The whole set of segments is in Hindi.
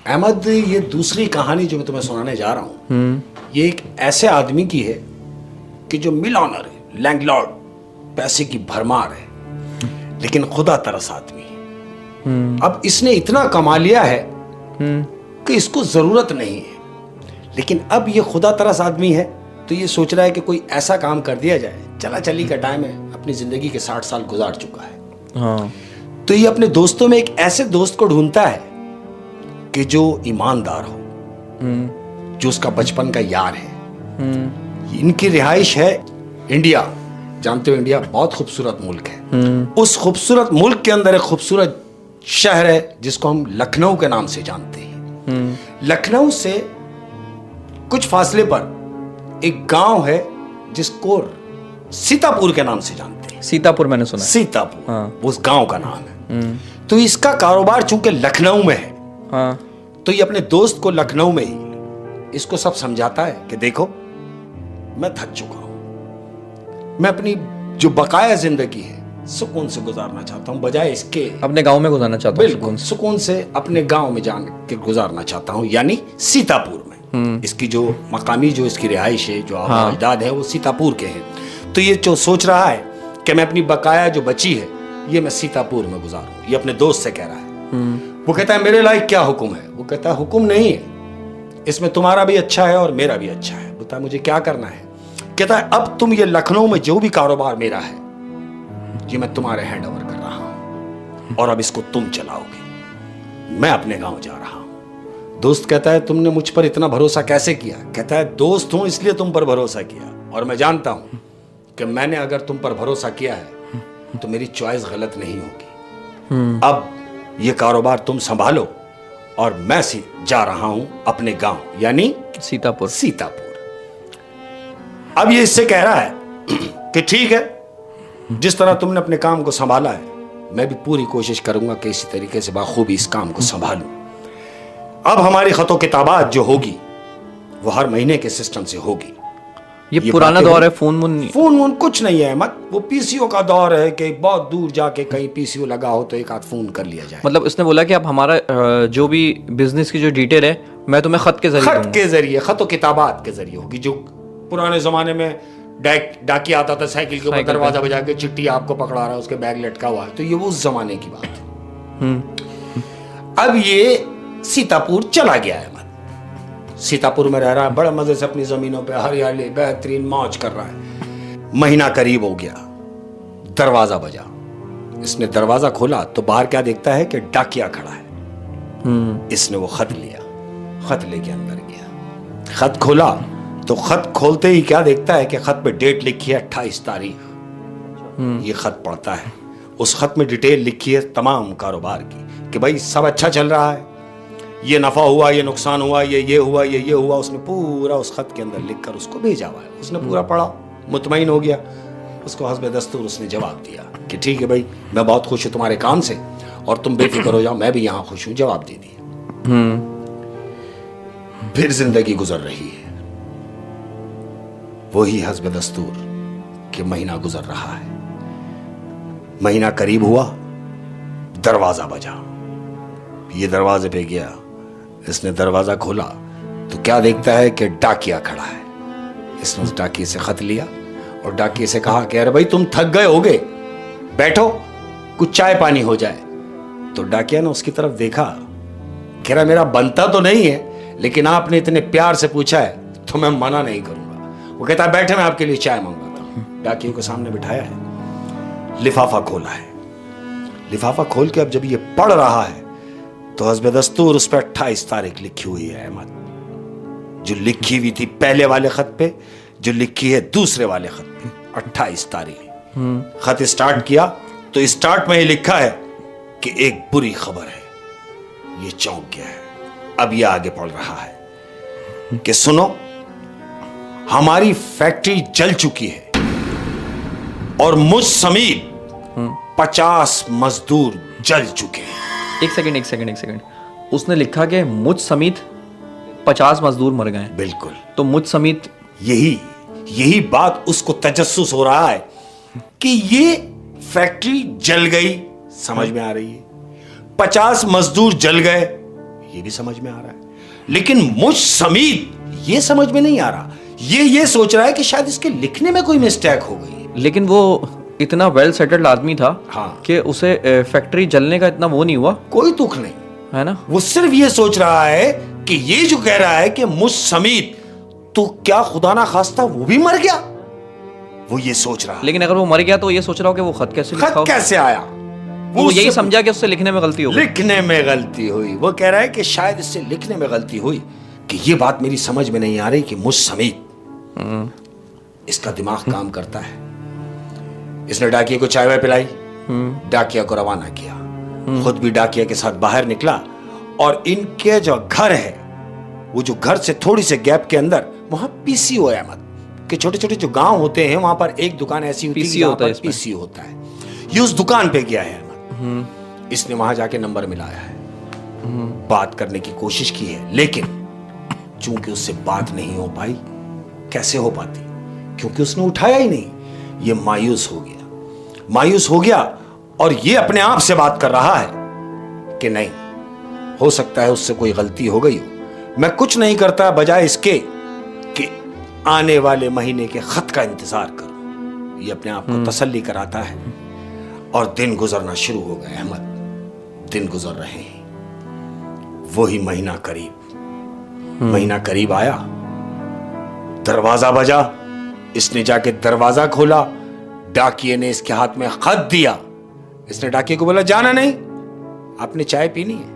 अहमद, ये दूसरी कहानी जो मैं तुम्हें सुनाने जा रहा हूँ, ये एक ऐसे आदमी की है कि जो मिलॉनर है, लैंडलॉर्ड, पैसे की भरमार है, लेकिन खुदा तरस आदमी है। अब इसने इतना कमा लिया है कि इसको जरूरत नहीं है, लेकिन अब ये खुदा तरस आदमी है तो ये सोच रहा है कि कोई ऐसा काम कर दिया जाए। चला चली का टाइम है, अपनी जिंदगी के 60 साल गुजार चुका है। हाँ। तो ये अपने दोस्तों में एक ऐसे दोस्त को ढूंढता है कि जो ईमानदार हो, जो उसका बचपन का यार है। इनकी रिहाइश है इंडिया। जानते हो इंडिया बहुत खूबसूरत मुल्क है। उस खूबसूरत मुल्क के अंदर एक खूबसूरत शहर है जिसको हम लखनऊ के नाम से जानते हैं। लखनऊ से कुछ फासले पर एक गांव है जिसको सीतापुर के नाम से जानते हैं। सीतापुर मैंने सुना है। सीतापुर, हाँ। उस गांव का नाम है। तो इसका कारोबार चूंकि लखनऊ में है, हाँ। तो ये अपने दोस्त को लखनऊ में ही इसको सब समझाता है कि देखो, मैं थक चुका हूं, मैं अपनी जो बकाया जिंदगी है सुकून से गुजारना चाहता हूं, बजाय इसके अपने गांव में गुजारना चाहता हूँ। बिल्कुल सुकून से अपने गांव में जान के गुजारना चाहता हूं, यानी सीतापुर में। इसकी जो मकामी जो इसकी रिहाइश है, जो अजदाद है, वो सीतापुर के हैं। तो ये जो सोच रहा है कि मैं अपनी बकाया जो बची है ये मैं सीतापुर में गुजारूं, ये अपने दोस्त से कह रहा है। वो कहता है मेरे लायक क्या हुक्म है? वो कहता है हुक्म नहीं है, इसमें तुम्हारा भी अच्छा है और मेरा भी अच्छा है। बोलता है मुझे क्या करना है? कहता है अब तुम ये लखनऊ में जो भी कारोबार मेरा है ये मैं तुम्हारे हैंड ओवर कर रहा हूं और अब इसको तुम चलाओगे, मैं अपने गांव जा रहा हूं। दोस्त कहता है तुमने मुझ पर इतना भरोसा कैसे किया? कहता है दोस्त हूं इसलिए तुम पर भरोसा किया, और मैं जानता हूं कि मैंने अगर तुम पर भरोसा किया है तो मेरी चॉइस गलत नहीं होगी। अब ये कारोबार तुम संभालो और मैं जा रहा हूं अपने गांव, यानी सीतापुर। सीतापुर। अब ये इससे कह रहा है कि ठीक है, जिस तरह तुमने अपने काम को संभाला है मैं भी पूरी कोशिश करूंगा कि इसी तरीके से बाखूबी इस काम को संभालूं। अब हमारी खतो किताबात जो होगी वो हर महीने के सिस्टम से होगी। ये पुराना दौर है, फोन वोन कुछ नहीं है मत, वो पीसीओ का दौर है कि बहुत दूर जाके कहीं पीसीओ लगा हो तो एक आध फोन कर लिया जाए। मतलब उसने बोला कि अब हमारा जो भी बिजनेस की जो डिटेल है मैं तुम्हें खत के जरिए खतो किताबात के जरिए होगी। जो पुराने जमाने में डाकिया आता था साइकिल के ऊपर दरवाजा बजा के चिट्ठी आपको पकड़ा रहा है, उसके बैग लटका हुआ है, तो ये वो उस जमाने की बात है। अब ये सीतापुर चला गया है, सीतापुर में रह रहा है, बड़े मजे से अपनी जमीनों पे हरियाली बेहतरीन मौज कर रहा है। महीना करीब हो गया, दरवाजा बजा। इसने दरवाजा खोला तो बाहर क्या देखता है कि डाकिया खड़ा है। इसने वो खत लिया, खत लेके अंदर गया। खत खोला तो खत खोलते ही क्या देखता है कि खत पे डेट लिखी है 28 तारीख। ये खत पढ़ता है, उस खत में डिटेल लिखी है तमाम कारोबार की कि भाई सब अच्छा चल रहा है, ये नफा हुआ, ये नुकसान हुआ, ये हुआ, ये हुआ। उसने पूरा उस खत के अंदर लिखकर उसको भेजा हुआ है। उसने पूरा पढ़ा, मुतमईन हो गया। उसको हस्बे दस्तूर उसने जवाब दिया कि ठीक है भाई, मैं बहुत खुश हूं तुम्हारे काम से और तुम बेफिक्र हो जाओ, मैं भी यहां खुश हूं। जवाब दे दिया। फिर जिंदगी गुजर रही है, वही हस्बे दस्तूर कि महीना गुजर रहा है। महीना करीब हुआ, दरवाजा बजा। ये दरवाजे पे गया, इसने दरवाजा खोला तो क्या देखता है कि डाकिया खड़ा है। इसने उस डाकिये से खत लिया और डाकिये से कहा कि अरे भाई तुम थक गए होगे, बैठो कुछ चाय पानी हो जाए। तो डाकिया ने उसकी तरफ देखा, कह रहा मेरा बनता तो नहीं है, लेकिन आपने इतने प्यार से पूछा है तो मैं मना नहीं करूंगा। वो कहता है बैठे, मैं आपके लिए चाय मंगवाता हूं। डाकिये को सामने बिठाया है, लिफाफा खोला है। लिफाफा खोल के अब जब ये पढ़ रहा है तो हस्बे दस्तूर उस पर 28 तारीख लिखी हुई है अहमद, जो लिखी हुई थी पहले वाले खत पे, जो लिखी है दूसरे वाले खत पे 28 तारीख। खत स्टार्ट किया तो स्टार्ट में ही लिखा है कि एक बुरी खबर है। ये चौंक गया है। अब ये आगे पढ़ रहा है कि सुनो, हमारी फैक्ट्री जल चुकी है और मुझ समेत 50 मजदूर जल चुके हैं। एक सेकंड। उसने लिखा कि मुझ समेत 50 मजदूर मर गए। बिल्कुल। तो मुझ समेत यही बात उसको तजस्सुस हो रहा है कि ये फैक्ट्री जल गई, समझ में आ रही है। 50 मजदूर जल गए, ये भी समझ में आ रहा है, लेकिन मुझ समीत ये समझ में नहीं आ रहा। ये सोच रहा है कि शायद इसके लिखने में कोई मिस्टेक हो गई। लेकिन वो इतना वेल सेटल्ड आदमी था हाँ। कि उसे फैक्ट्री जलने का इतना वो नहीं हुआ, कोई दुख नहीं है ना। वो सिर्फ ये सोच रहा है कि ये जो कह रहा है कि मुझ समीत, तो क्या खुदा ना खास्ता वो भी मर गया, वो ये सोच रहा है। लेकिन अगर वो मर गया तो ये सोच रहा हो कि वो खत कैसे लिखा खत हो? कैसे आया? वो यही उससे समझा कि उससे लिखने में गलती हो गई। लिखने में गलती हुई। वो कह रहा है कि शायद इससे लिखने में गलती हुई, कि ये बात मेरी समझ में नहीं आ रही कि मुझ समीत इसका दिमाग काम करता है। इसने डाकिया को चाय वाय पिलाई, डाकिया को रवाना किया, खुद भी डाकिया के साथ बाहर निकला। और इनके जो घर है, वो जो घर से थोड़ी से गैप के अंदर, वहां पीसीओ अहमद के छोटे छोटे जो गांव होते हैं, वहां पर एक दुकान ऐसी होती है पीसीओ होता है, पीसीओ होता है। ये उस दुकान पे गया है अहमद। इसने वहां जाके नंबर मिलाया है, बात करने की कोशिश की है, लेकिन चूंकि उससे बात नहीं हो पाई। कैसे हो पाती? क्योंकि उसने उठाया ही नहीं। ये मायूस हो गया और ये अपने आप से बात कर रहा है कि नहीं, हो सकता है उससे कोई गलती हो गई हो। मैं कुछ नहीं करता बजाय इसके कि आने वाले महीने के खत का इंतजार करूं। ये अपने आप को तसल्ली कराता है। और दिन गुजरना शुरू हो गए अहमद, दिन गुजर रहे हैं। वही महीना करीब आया। दरवाजा बजा। इसने जाके दरवाजा खोला। डाकिये ने इसके हाथ में खत दिया। इसने डाकिये को बोला, जाना नहीं, आपने चाय पीनी है?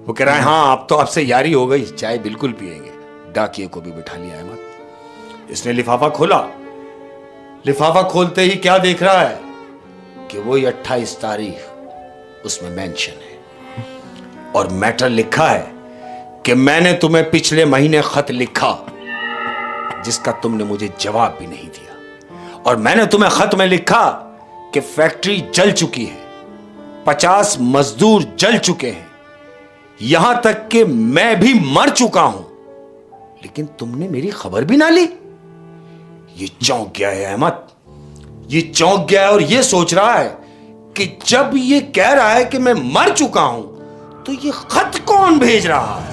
वो कह रहा है, हाँ अब तो आपसे यारी हो गई, चाय बिल्कुल पिएंगे। डाकिये को भी बिठा लिया अहमद। इसने लिफाफा खोला। लिफाफा खोलते ही क्या देख रहा है कि वही 28 तारीख उसमें मेंशन है, और मैटर लिखा है कि मैंने तुम्हें पिछले महीने खत लिखा जिसका तुमने मुझे जवाब भी नहीं दिया, और मैंने तुम्हें खत में लिखा कि फैक्ट्री जल चुकी है, 50 मजदूर जल चुके हैं, यहां तक कि मैं भी मर चुका हूं, लेकिन तुमने मेरी खबर भी ना ली। ये चौंक गया है अहमद, ये चौंक गया है और ये सोच रहा है कि जब ये कह रहा है कि मैं मर चुका हूं, तो ये खत कौन भेज रहा है?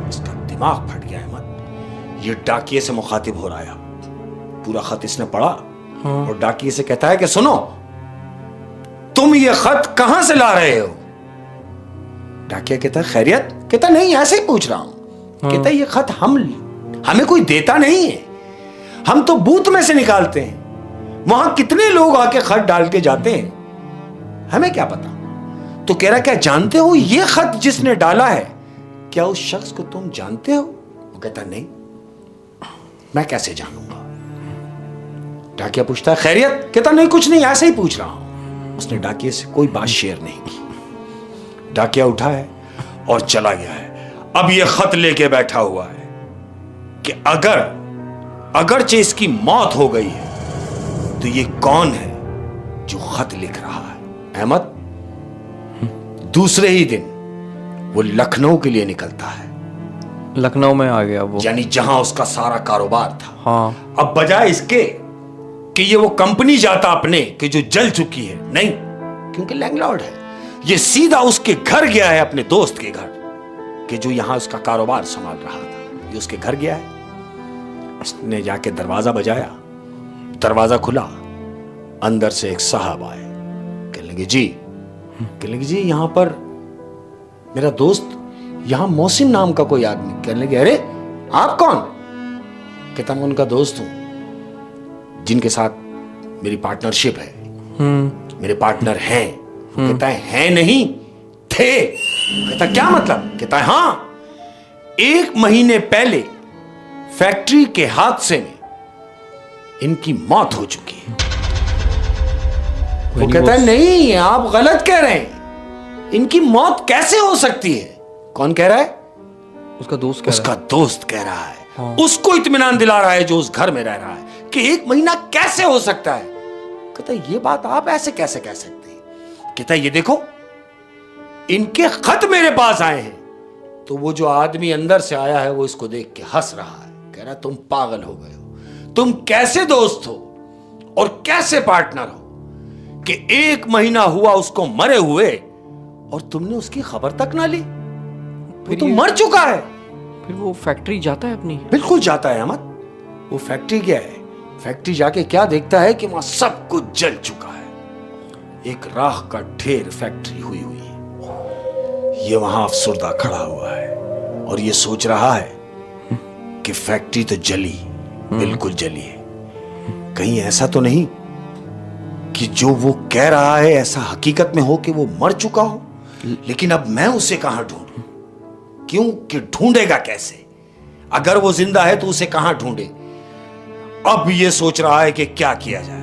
इसका दिमाग फट गया अहमद। ये डाकिये से मुखातिब हो रहा है। पूरा खत इसने पढ़ा और डाकिये से कहता है कि सुनो, तुम ये खत कहां से ला रहे हो? डाकिया कहता है, खैरियत? कहता नहीं, ऐसे ही पूछ रहा हूं। कहता ये खत हमें कोई देता नहीं है, हम तो बूथ में से निकालते हैं। वहां कितने लोग आके खत डाल के जाते हैं, हमें क्या पता। तो कह रहा, क्या जानते हो ये खत जिसने डाला है, क्या उस शख्स को तुम जानते हो? वो कहता नहीं, मैं कैसे जानूंगा। डाकिया पूछता है, खैरियत? कहता नहीं, कुछ नहीं, ऐसे ही पूछ रहा हूं। उसने डाकिये से कोई बात शेयर नहीं की। डाकिया उठा है और चला गया है। अब यह खत लेके बैठा हुआ है कि अगरचे इसकी मौत हो गई है, तो ये कौन है जो खत लिख रहा है? अहमद, दूसरे ही दिन वो लखनऊ के लिए निकलता है। लखनऊ में आ गया वो, यानी जहां उसका सारा कारोबार था। हाँ। अब बजाय इसके कि ये वो कंपनी जाता अपने कि जो जल चुकी है, नहीं, क्योंकि लैंडलॉर्ड है, ये सीधा उसके घर गया है, अपने दोस्त के घर, कि जो यहां उसका कारोबार संभाल रहा था। ये उसके घर गया है। उसने जाके दरवाजा बजाया, दरवाजा खुला। अंदर से एक साहब आए। कहने लगे, जी यहां पर मेरा दोस्त, यहां मोहसिन नाम का कोई आदमी। कहने लगे, अरे आप कौन? कहता मैं उनका दोस्त हूं जिनके साथ मेरी पार्टनरशिप है। मेरे पार्टनर हैं। कहता है नहीं, थे। कहता क्या मतलब? कहता है हाँ, 1 महीने पहले फैक्ट्री के हादसे में इनकी मौत हो चुकी है। वो कहता है नहीं, आप गलत कह रहे हैं, इनकी मौत कैसे हो सकती है? कौन कह रहा है? उसका दोस्त कह रहा है। हाँ। उसको इत्मीनान दिला रहा है जो उस घर में रह रहा है कि 1 महीना कैसे हो सकता है। कहता है ये बात आप ऐसे कैसे कह सकते हैं? कहता है ये देखो, इनके खत मेरे पास आए हैं। तो वो जो आदमी अंदर से आया है वो इसको देख के हंस रहा है। कह रहा तुम पागल हो गए हो, तुम कैसे दोस्त हो और कैसे पार्टनर हो कि 1 महीना हुआ उसको मरे हुए और तुमने उसकी खबर तक ना ली। वो तो मर चुका है। फिर वो फैक्ट्री जाता है अपनी? बिल्कुल जाता है अहमद। वो फैक्ट्री क्या है, फैक्ट्री जाके क्या देखता है कि वहां सब कुछ जल चुका है। एक राख का ढेर फैक्ट्री हुई है। ये वहां अफसुर्दा खड़ा हुआ है और ये सोच रहा है कि फैक्ट्री तो जली, बिल्कुल जली है। कहीं ऐसा तो नहीं कि जो वो कह रहा है ऐसा हकीकत में हो कि वो मर चुका हो। लेकिन अब मैं उसे कहां ढूंढूं? क्यों कि ढूंढेगा कैसे? अगर वो जिंदा है तो उसे कहां ढूंढे? अब ये सोच रहा है कि क्या किया जाए।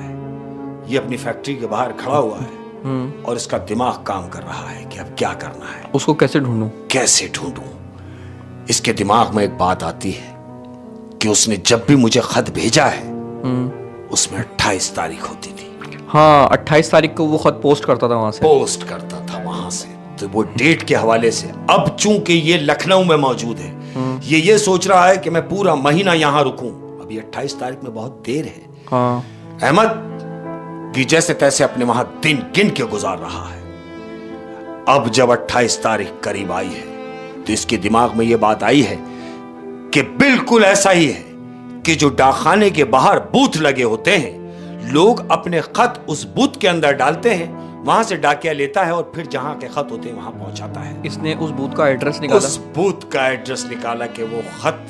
ये अपनी फैक्ट्री के बाहर खड़ा हुआ है और इसका दिमाग काम कर रहा है कि अब क्या करना है। उसको कैसे ढूंढूं? कैसे ढूंढूं? इसके दिमाग में एक बात आती है कि उसने जब भी मुझे खत भेजा है उसमें 28 तारीख होती थी। हाँ, 28 तारीख को वो खत पोस्ट करता था वहां से। पोस्ट करता था वहां से, तो वो डेट के हवाले से अब चूंकि ये लखनऊ में मौजूद है, ये सोच रहा है कि मैं पूरा महीना यहां रुकूं। अभी 28 तारीख में बहुत देर है। हाँ। अहमद कि जैसे तैसे अपने वहां दिन गिन के गुजार रहा है। अब जब 28 तारीख करीब आई है तो इसके दिमाग में यह बात आई है कि बिल्कुल ऐसा ही है कि जो डाकखाने के बाहर बूथ लगे होते हैं, लोग अपने खत उस बूथ के अंदर डालते हैं, वहां से डाकिया लेता है और फिर जहां के खत होते हैं वहां पहुंचाता है। इसने उस बूथ का एड्रेस निकाला। उस बूथ का एड्रेस निकाला कि वो खत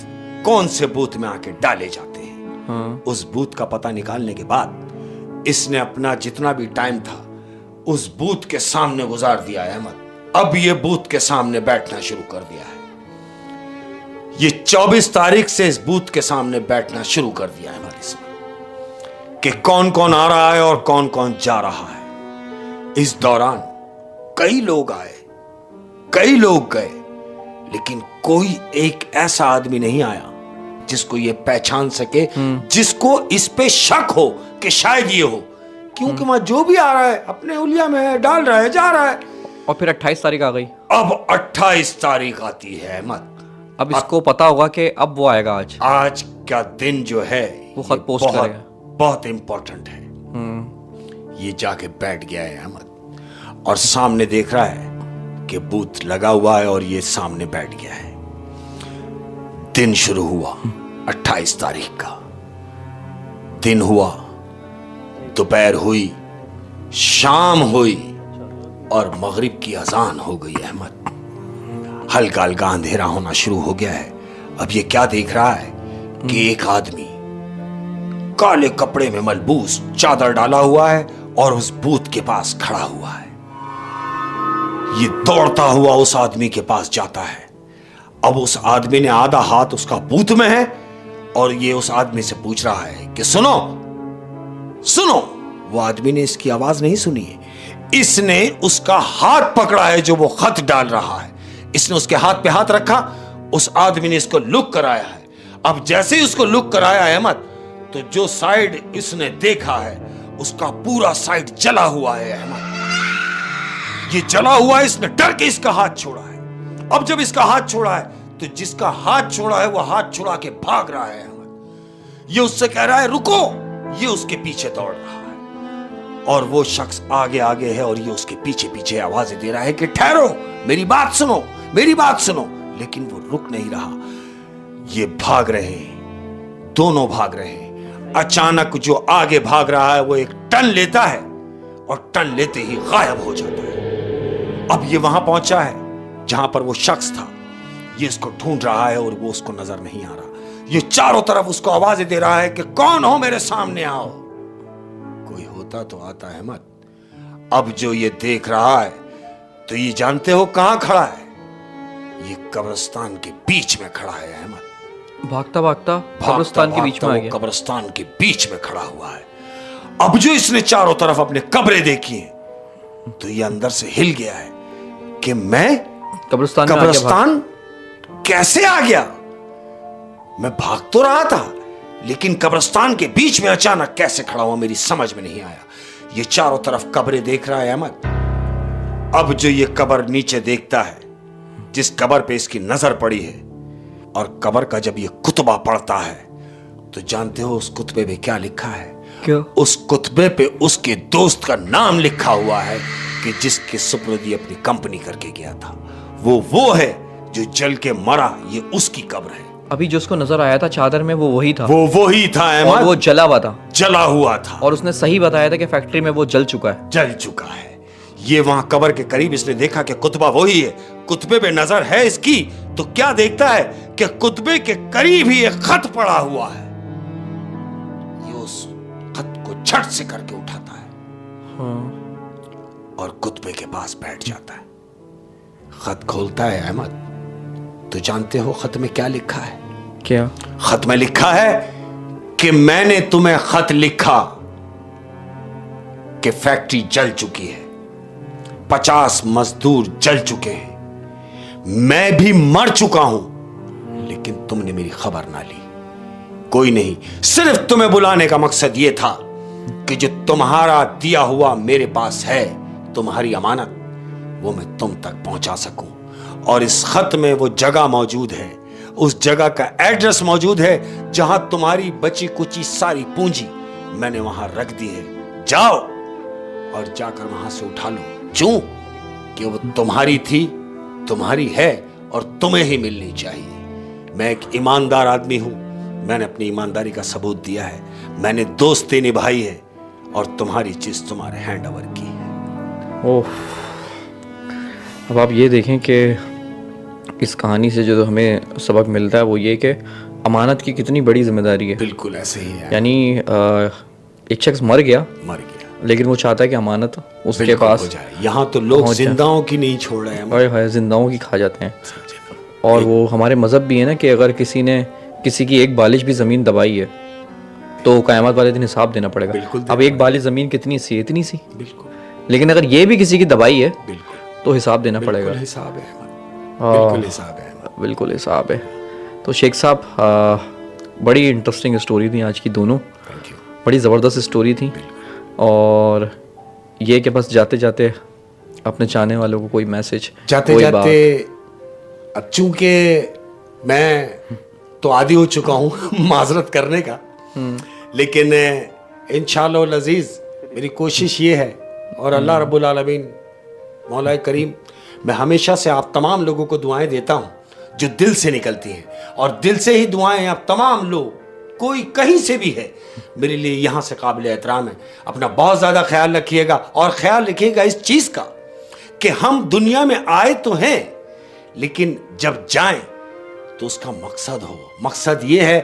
कौन से बूथ में आके डाले जाते हैं। हाँ। उस बूथ का पता निकालने के बाद इसने अपना जितना भी टाइम था उस बूथ के सामने गुजार दिया है अहमद। अब ये बूथ के सामने बैठना शुरू कर दिया है। ये 24 तारीख से इस बूथ के सामने बैठना शुरू कर दिया है अहमद इसने कि कौन कौन आ रहा है और कौन कौन जा रहा है। इस दौरान कई लोग आए, कई लोग गए, लेकिन कोई एक ऐसा आदमी नहीं आया जिसको ये पहचान सके, जिसको इस पे शक हो कि शायद ये हो। क्योंकि वहां जो भी आ रहा है अपने उलिया में डाल रहा है, जा रहा है। और फिर 28 तारीख आ गई। अब 28 तारीख आती है अहमद। अब इसको पता होगा कि अब वो आएगा आज। आज का दिन जो है वो खत पोस्ट करेगा। बहुत इंपॉर्टेंट है। ये जाके बैठ गया है अहमद और सामने देख रहा है कि बूथ लगा हुआ है और ये सामने बैठ गया है। दिन शुरू हुआ 28 तारीख का। दिन हुआ, दोपहर हुई, शाम हुई और मगरिब की अजान हो गई अहमद। हल्का हल्का अंधेरा होना शुरू हो गया है। अब ये क्या देख रहा है कि एक आदमी काले कपड़े में मलबूस चादर डाला हुआ है और उस बूथ के पास खड़ा हुआ है। ये दौड़ता हुआ उस आदमी के पास जाता है। अब उस आदमी ने आधा हाथ उसका बूथ में है और ये उस आदमी से पूछ रहा है कि सुनो सुनो। वो आदमी ने इसकी आवाज नहीं सुनी है। इसने उसका हाथ पकड़ा है जो वो खत डाल रहा है। इसने उसके हाथ पे हाथ रखा। उस आदमी ने इसको लुक कराया है। अब जैसे ही उसको लुक कराया अहमद, तो जो साइड इसने देखा है उसका पूरा साइड जला हुआ है अहमद। ये जला हुआ है। इसने डर के इसका हाथ छोड़ा है। अब जब इसका हाथ छोड़ा है तो जिसका हाथ छोड़ा है वो हाथ छुड़ा के भाग रहा है अहमद। ये उससे कह रहा है रुको। ये उसके पीछे दौड़ रहा है और वो शख्स आगे आगे है और ये उसके पीछे पीछे आवाजें दे रहा है कि ठहरो, मेरी बात सुनो, मेरी बात सुनो। लेकिन वो रुक नहीं रहा। ये भाग रहे हैं, दोनों भाग रहे हैं। अचानक जो आगे भाग रहा है वो एक टन लेता है और टन लेते ही गायब हो जाता है। अब ये वहां पहुंचा है जहां पर वो शख्स था। ये इसको ढूंढ रहा है और वो उसको नजर नहीं आ रहा। ये चारों तरफ उसको आवाजें दे रहा है कि कौन हो, मेरे सामने आओ। कोई होता तो आता है मत। अब जो ये देख रहा है तो ये जानते हो कहां खड़ा है? ये कब्रिस्तान के बीच में खड़ा है अहमद। भागता भागता कब्रिस्तान के बीच में आ गया। कब्रिस्तान के बीच में खड़ा हुआ है। अब जो इसने चारों तरफ अपने कब्रें देखी हैं तो ये अंदर से हिल गया है कि मैं कब्रिस्तान कैसे आ गया? मैं भाग तो रहा था लेकिन कब्रिस्तान के बीच में अचानक कैसे खड़ा हुआ मेरी समझ में नहीं आया। ये चारों तरफ कब्रें देख रहा है अहमद। अब जो ये कब्र नीचे देखता है, जिस कब्र पे इसकी नजर पड़ी है, और कब्र का जब ये कुतबा पढ़ता है तो जानते हो उस कुतबे पे क्या लिखा है? क्या? उस कुतबे पे उसके दोस्त का नाम लिखा हुआ है कि जिसके सुपुर्द ये अपनी कंपनी करके गया था। वो है जो जल के मरा ये उसकी कब्र है। अभी जो उसको नजर आया था चादर में वो वही था, वो वही था और अहमद, वो जला हुआ था, जला हुआ था, और उसने सही बताया था कि फैक्ट्री में वो जल चुका है। जल चुका है। ये वहां कब्र के करीब इसने देखा कि कुतबा वही है, कुतबे पे नजर है इसकी, तो क्या देखता है कि कुतबे के करीब ही एक खत पड़ा हुआ है। ये उस खत को झट से करके उठाता है और कुतबे के पास बैठ जाता है। खत खोलता है अहमद, तो जानते हो खत में क्या लिखा है? क्या? खत में लिखा है कि मैंने तुम्हें खत लिखा कि फैक्ट्री जल चुकी है, 50 मजदूर जल चुके हैं, मैं भी मर चुका हूं, लेकिन तुमने मेरी खबर ना ली। कोई नहीं, सिर्फ तुम्हें बुलाने का मकसद यह था कि जो तुम्हारा दिया हुआ मेरे पास है, तुम्हारी अमानत, वो मैं तुम तक पहुंचा सकूं। और इस खत में वो जगह मौजूद है, उस जगह का एड्रेस मौजूद है जहां तुम्हारी बची कुची सारी पूंजी मैंने वहां रख दी है। जाओ और जाकर वहां से उठा लो, क्यों कि वो तुम्हारी थी, तुम्हारी है और तुम्हें ही मिलनी चाहिए। मैं एक ईमानदार आदमी हूं, मैंने अपनी ईमानदारी का सबूत दिया है, मैंने दोस्ती निभाई है और तुम्हारी चीज तुम्हारे हैंड ओवर की है। ओह, अब आप ये देखें कि इस कहानी से जो हमें सबक मिलता है वो ये कि अमानत की कितनी बड़ी जिम्मेदारी है। बिल्कुल ऐसे ही है। यानी एक शख्स मर गया, लेकिन वो चाहता है कि अमानत उसके पास हो जाए। यहाँ तो लोग जिंदाओं की नहीं छोड़ रहे हैं, हाय जिंदाओं की खा जाते हैं। और वो हमारे मज़हब भी है ना कि अगर किसी ने किसी की एक बालिश भी ज़मीन दबाई है तो क़यामत वाले दिन हिसाब देना पड़ेगा। अब एक बालिश ज़मीन कितनी सी, इतनी सी, लेकिन अगर ये भी किसी की दबाई है तो हिसाब देना पड़ेगा। हिसाब है, बिल्कुल हिसाब है, बिल्कुल हिसाब है। तो शेख साहब, बड़ी इंटरेस्टिंग स्टोरी थी आज की दोनों, बड़ी ज़बरदस्त स्टोरी थी। और ये कि बस जाते जाते अपने चाहने वालों को कोई मैसेज, जाते कोई जाते, अब चूंकि मैं तो आदी हो चुका हूँ माजरत करने का, लेकिन इंशाअल्लाह अज़ीज़ मेरी कोशिश ये है, और अल्लाह रब्बुल आलमीन मौला करीम, मैं हमेशा से आप तमाम लोगों को दुआएं देता हूं जो दिल से निकलती हैं, और दिल से ही दुआएं आप तमाम लोग, कोई कहीं से भी है, मेरे लिए यहाँ से काबिल एहतराम है। अपना बहुत ज़्यादा ख्याल रखिएगा, और ख्याल रखिएगा इस चीज़ का कि हम दुनिया में आए तो हैं, लेकिन जब जाएं तो उसका मकसद हो। मकसद ये है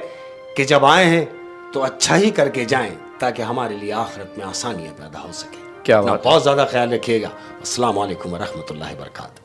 कि जब आए हैं तो अच्छा ही करके जाएं, ताकि हमारे लिए आखिरत में आसानियाँ पैदा हो सके। क्या बात, बहुत ज़्यादा ख्याल रखिएगा। अस्सलाम वालेकुम व रहमतुल्लाहि व बरकातहू।